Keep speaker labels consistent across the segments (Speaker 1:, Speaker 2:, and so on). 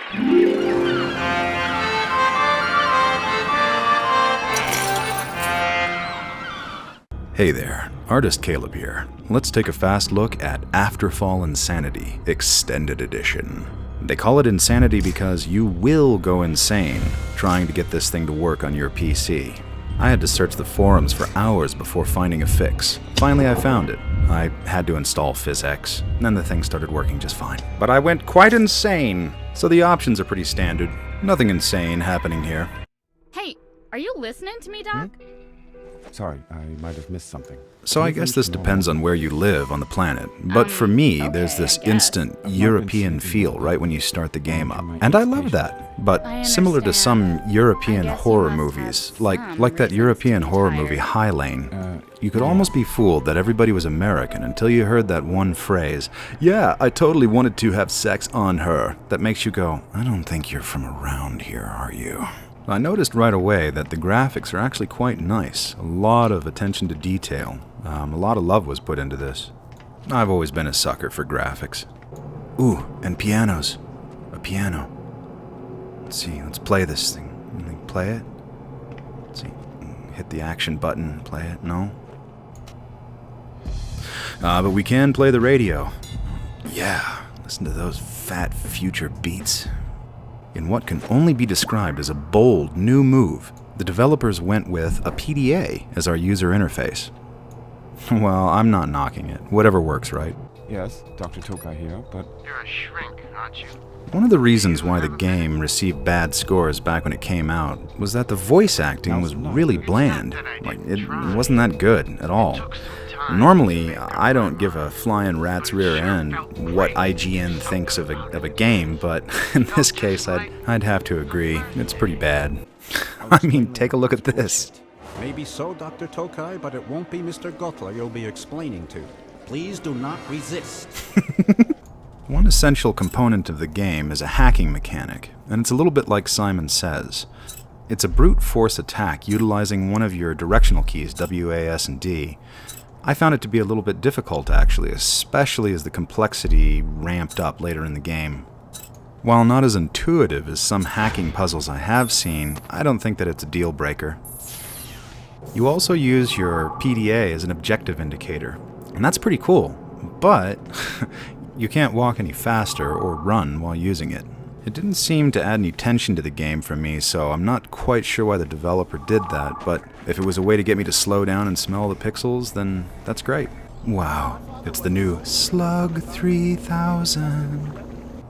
Speaker 1: Hey there, artistcaleb here. Let's take a fast look at Afterfall InSanity Extended Edition. They call it insanity because you will go insane trying to get this thing to work on your PC. I had to search the forums for hours before finding a fix. Finally I found it. I had to install PhysX, and then the thing started working just fine. But I went quite insane, so the options are pretty standard. Nothing insane happening here.
Speaker 2: Hey, are you listening to me, Doc?
Speaker 3: Sorry, I might have missed something.
Speaker 1: So I guess this depends on where you live on the planet. But for me, there's this instant European feel right when you start the game up. And I love that. But similar to some European horror movies, like that European horror movie High Lane, you could almost be fooled that everybody was American until you heard that one phrase, "Yeah, I totally wanted to have sex on her," that makes you go, "I don't think you're from around here, are you?" I noticed right away that the graphics are actually quite nice. A lot of attention to detail. A lot of love was put into this. I've always been a sucker for graphics. Ooh, and pianos. A piano. Let's see, let's play this thing. Play it? Let's see. Hit the action button, play it. No? But we can play the radio. Yeah, listen to those fat future beats. In what can only be described as a bold new move, the developers went with a PDA as our user interface. Well, I'm not knocking it. Whatever works, right?
Speaker 3: Yes, Dr. Tokai here, but...
Speaker 4: You're a shrink, aren't you?
Speaker 1: One of the reasons why the game received bad scores back when it came out was that the voice acting was really bland. Like, it wasn't that good at all. Normally, I don't give a flying rat's rear end what IGN thinks of a game, but in this case, I'd have to agree. It's pretty bad. I mean, take a look at this.
Speaker 5: Maybe so, Dr. Tokai, but it won't be Mr. Gotler you'll be explaining to. Please do not resist.
Speaker 1: One essential component of the game is a hacking mechanic, and it's a little bit like Simon Says. It's a brute force attack utilizing one of your directional keys, W, A, S, and D. I found it to be a little bit difficult, actually, especially as the complexity ramped up later in the game. While not as intuitive as some hacking puzzles I have seen, I don't think that it's a deal breaker. You also use your PDA as an objective indicator, and that's pretty cool, but you can't walk any faster or run while using it. It didn't seem to add any tension to the game for me, so I'm not quite sure why the developer did that, but if it was a way to get me to slow down and smell the pixels, then that's great. Wow, it's the new Slug 3000.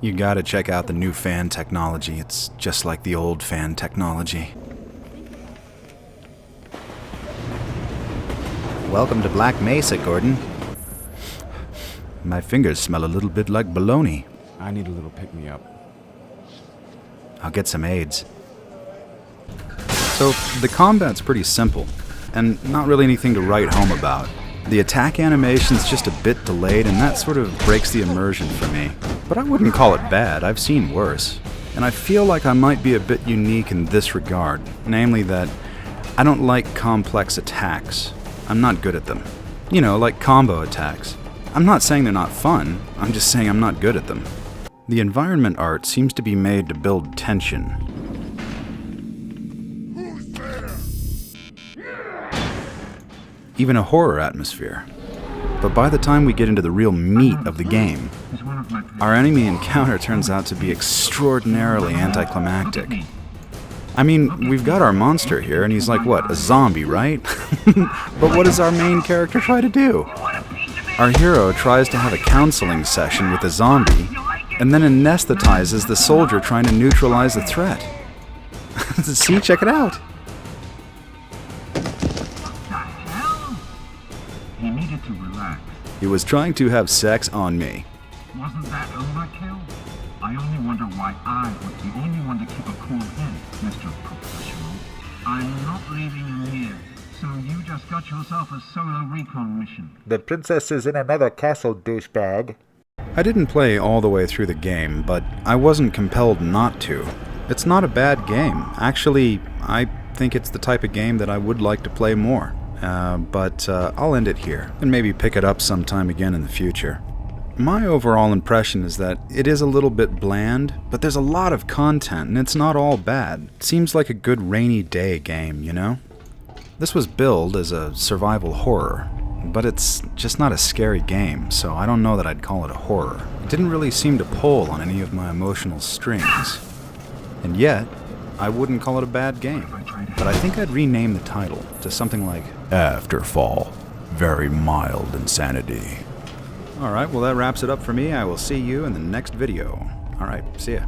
Speaker 1: You gotta check out the new fan technology. It's just like the old fan technology. Welcome to Black Mesa, Gordon. My fingers smell a little bit like bologna.
Speaker 3: I need a little pick-me-up.
Speaker 1: I'll get some AIDS. So, the combat's pretty simple, and not really anything to write home about. The attack animation's just a bit delayed, and that sort of breaks the immersion for me. But I wouldn't call it bad, I've seen worse. And I feel like I might be a bit unique in this regard, namely that I don't like complex attacks. I'm not good at them. You know, like combo attacks. I'm not saying they're not fun, I'm just saying I'm not good at them. The environment art seems to be made to build tension.
Speaker 4: Who's there?
Speaker 1: Even a horror atmosphere. But by the time we get into the real meat of the game, our enemy encounter turns out to be extraordinarily anticlimactic. I mean, we've got our monster here, and he's like, what, a zombie, right? But what does our main character try to do? Our hero tries to have a counseling session with the zombie, and then anesthetizes the soldier trying to neutralize the threat. See, check it out.
Speaker 6: He needed to relax.
Speaker 1: He was trying to have sex on me.
Speaker 6: Wasn't that overkill? I only wonder why I was the only one to keep a cool head, Mr. Professional. I'm not leaving you here, so you just got yourself a solo recon mission.
Speaker 7: The princess is in another castle, douchebag.
Speaker 1: I didn't play all the way through the game, but I wasn't compelled not to. It's not a bad game. Actually, I think it's the type of game that I would like to play more. But I'll end it here, and maybe pick it up sometime again in the future. My overall impression is that it is a little bit bland, but there's a lot of content and it's not all bad. It seems like a good rainy day game, you know? This was billed as a survival horror, but it's just not a scary game, so I don't know that I'd call it a horror. It didn't really seem to pull on any of my emotional strings. And yet, I wouldn't call it a bad game. But I think I'd rename the title to something like Afterfall, Very Mild Insanity. Alright, well that wraps it up for me. I will see you in the next video. Alright, see ya.